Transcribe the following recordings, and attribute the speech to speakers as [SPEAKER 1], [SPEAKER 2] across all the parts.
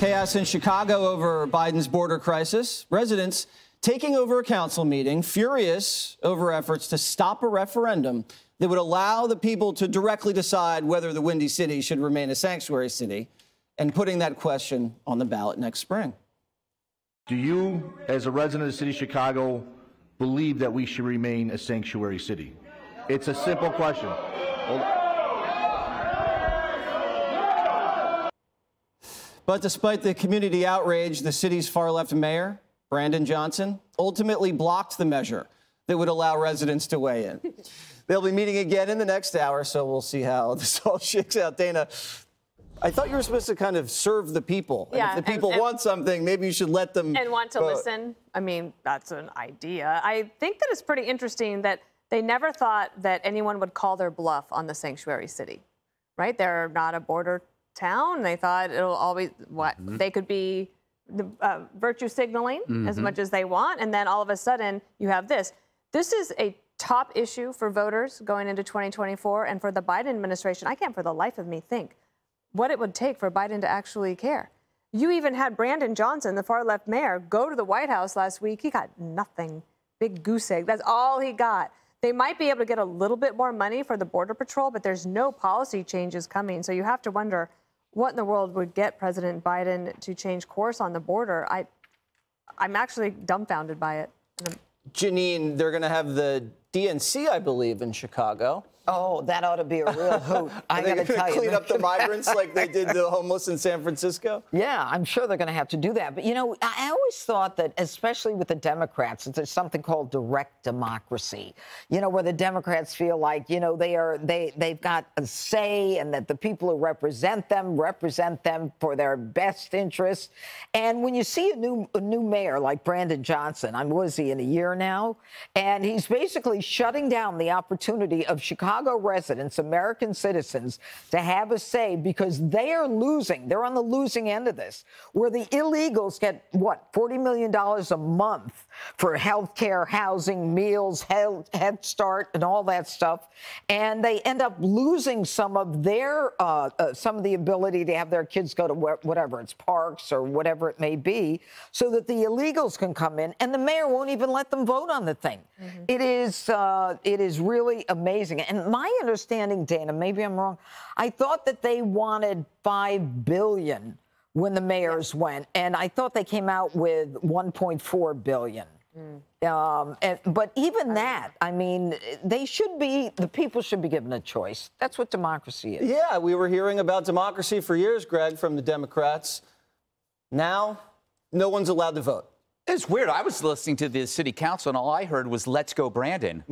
[SPEAKER 1] Chaos in Chicago over Biden's border crisis. Residents taking over a council meeting, furious over efforts to stop a referendum that would allow the people to directly decide whether the Windy City should remain a sanctuary city, and putting that question on the ballot next spring.
[SPEAKER 2] Do you, as a resident of the city of Chicago, believe that we should remain a sanctuary city? It's a simple question.
[SPEAKER 1] But despite the community outrage, the city's far-left mayor, Brandon Johnson, ultimately blocked the measure that would allow residents to weigh in. They'll be meeting again in the next hour, so we'll see how this all shakes out. Dana, I thought you were supposed to kind of serve the people.
[SPEAKER 3] Yeah,
[SPEAKER 1] and if the people want something, maybe you should let them
[SPEAKER 3] and want to
[SPEAKER 1] vote.
[SPEAKER 3] listen. I mean, that's an idea. I think that it's pretty interesting that they never thought that anyone would call their bluff on the sanctuary city, right? They're not a border town. They thought it'll always, they could be virtue signaling as much as they want. And then all of a sudden you have this. This is a top issue for voters going into 2024. And for the Biden administration, I can't for the life of me think what it would take for Biden to actually care. You even had Brandon Johnson, the far left mayor, go to the White House last week. He got nothing. Big goose egg. That's all he got. They might be able to get a little bit more money for the Border Patrol, but there's no policy changes coming. So you have to wonder what in the world would get President Biden to change course on the border. I'm actually dumbfounded by it.
[SPEAKER 1] Janine, they're going to have the DNC, I believe, in Chicago.
[SPEAKER 4] Oh, that ought to be a real hoot. I got to tell you.
[SPEAKER 1] Clean up the migrants like they did the homeless in San Francisco?
[SPEAKER 4] Yeah, I'm sure they're going to have to do that. But, you know, I always thought that, especially with the Democrats, there's something called direct democracy, you know, where the Democrats feel like, you know, they've got a say and that the people who represent them for their best interests. And when you see a new mayor like Brandon Johnson, what is he, in a year now? And he's basically shutting down the opportunity of Chicago residents, American citizens, to have a say because they are losing. They're on the losing end of this, where the illegals get, what, $40 million a month for health care, housing, meals, Head Start, and all that stuff. And they end up losing some of their, some of the ability to have their kids go to whatever, it's parks or whatever it may be, so that the illegals can come in, and the mayor won't even let them vote on the thing. It is really amazing. And my understanding, Dana, maybe I'm wrong, I thought that they wanted $5 billion when the mayors went, and I thought they came out with $1.4 billion. But even that, I mean, the people should be given a choice. That's what democracy is.
[SPEAKER 1] Yeah, we were hearing about democracy for years, Greg, from the Democrats. Now, no one's allowed to vote.
[SPEAKER 5] It's weird. I was listening to the city council, and all I heard was, "Let's go, Brandon."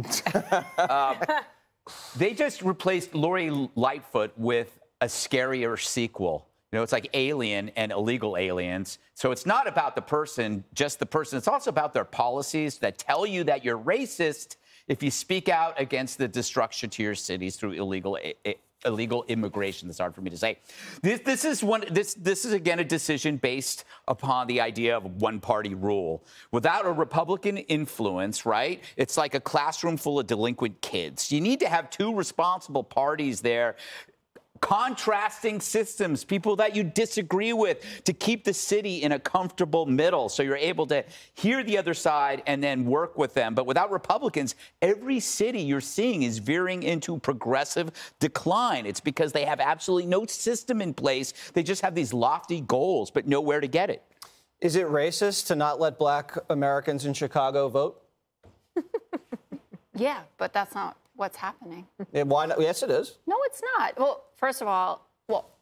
[SPEAKER 5] They just replaced Lori Lightfoot with a scarier sequel. You know, it's like Alien and Illegal Aliens. So it's not about the person, just the person. It's also about their policies that tell you that you're racist if you speak out against the destruction to your cities through illegal immigration. That's hard for me to say. This is again a decision based upon the idea of one-party rule. Without a Republican influence, right? It's like a classroom full of delinquent kids. You need to have two responsible parties there, contrasting systems, people that you disagree with, to keep the city in a comfortable middle so you're able to hear the other side and then work with them. But without Republicans, every city you're seeing is veering into progressive decline. It's because they have absolutely no system in place. They just have these lofty goals, but nowhere to get it.
[SPEAKER 1] Is it racist to not let Black Americans in Chicago vote?
[SPEAKER 6] Yeah, but that's not what's happening.
[SPEAKER 1] Yeah, why not? Yes, it is.
[SPEAKER 6] No, it's not. Well, first of all,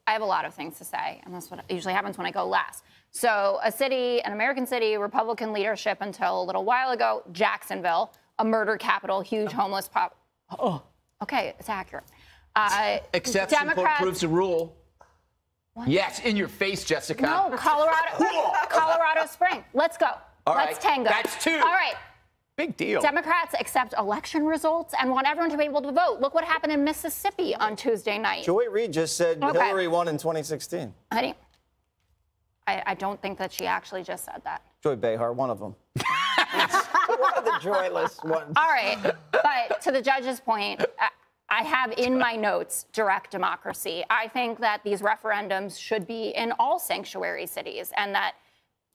[SPEAKER 6] I have a lot of things to say, and that's what usually happens when I go last. So a city, an American city, Republican leadership until a little while ago, Jacksonville, a murder capital, huge homeless pop. Oh, okay, it's accurate.
[SPEAKER 5] Exception
[SPEAKER 6] Democrats
[SPEAKER 5] proves the rule.
[SPEAKER 6] What?
[SPEAKER 5] Yes, in your face, Jessica.
[SPEAKER 6] No, Colorado Spring. Let's go. Let's tango.
[SPEAKER 5] That's two.
[SPEAKER 6] All right.
[SPEAKER 5] Big deal.
[SPEAKER 6] Democrats accept election results and want everyone to be able to vote. Look what happened in Mississippi on Tuesday night.
[SPEAKER 1] Joy Reid just said Hillary won in 2016.
[SPEAKER 6] Honey, I don't think that she actually just said that.
[SPEAKER 1] Joy Behar, one of them.
[SPEAKER 4] One of the joyless ones.
[SPEAKER 6] All right, but to the judge's point, I I have in my notes direct democracy. I think that these referendums should be in all sanctuary cities, and that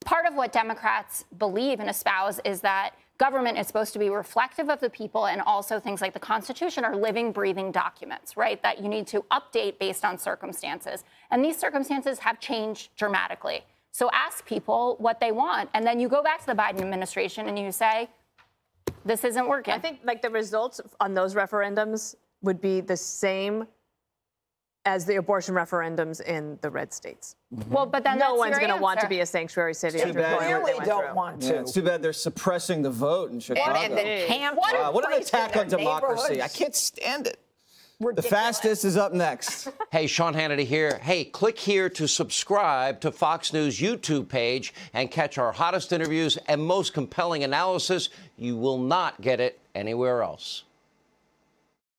[SPEAKER 6] part of what Democrats believe and espouse is that government is supposed to be reflective of the people, and also things like the Constitution are living, breathing documents, right, that you need to update based on circumstances. And these circumstances have changed dramatically. So ask people what they want, and then you go back to the Biden administration and you say, this isn't working.
[SPEAKER 3] I think like the results on those referendums would be the same as the abortion referendums in the red states.
[SPEAKER 6] Well, but then
[SPEAKER 3] no one's
[SPEAKER 6] going to
[SPEAKER 3] want to be a sanctuary city.
[SPEAKER 1] Too bad.
[SPEAKER 3] They
[SPEAKER 4] Really
[SPEAKER 3] went
[SPEAKER 4] don't
[SPEAKER 3] through.
[SPEAKER 4] want to.
[SPEAKER 1] Yeah, it's too bad they're suppressing the vote in Chicago.
[SPEAKER 4] And then camp.
[SPEAKER 1] Wow, what an
[SPEAKER 4] place in
[SPEAKER 1] attack on
[SPEAKER 4] their
[SPEAKER 1] democracy. I
[SPEAKER 4] neighborhoods.
[SPEAKER 1] can't stand it. The
[SPEAKER 4] Ridiculous.
[SPEAKER 1] fastest is up next.
[SPEAKER 7] Hey, Sean Hannity here. Hey, click here to subscribe to Fox News YouTube page and catch our hottest interviews and most compelling analysis. You will not get it anywhere else.